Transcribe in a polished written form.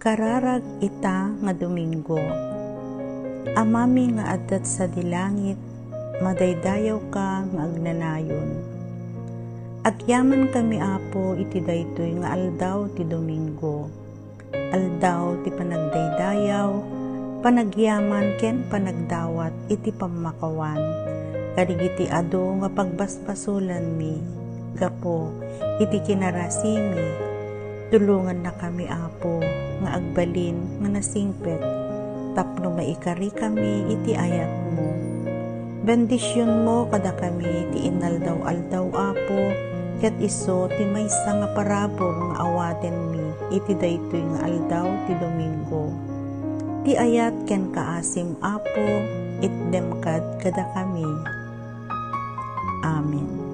Kararag ita nga Domingo. Amami nga adat sa dilangit, madaydayaw ka nga agnanayon. Agyaman kami Apo iti daytoy nga aldaw ti Domingo. Aldaw ti panagdaydayaw, panagyaman ken panagdawat iti pamakawan. Karigiti ado nga pagbasbasulan mi, gapo iti kinarasimi. Tulungan na kami Apo nga agbalin nga nasingpet, tapno maikari kami iti ayat mo. Bendisyon mo kada kami ti inaldaw-aldaw Apo, ket iso ti maysa nga parabor nga awaten mi iti daytoy nga aldaw ti Domingo. Ti ayat ken kaasim Apo, itdem kad kada kami. Amen.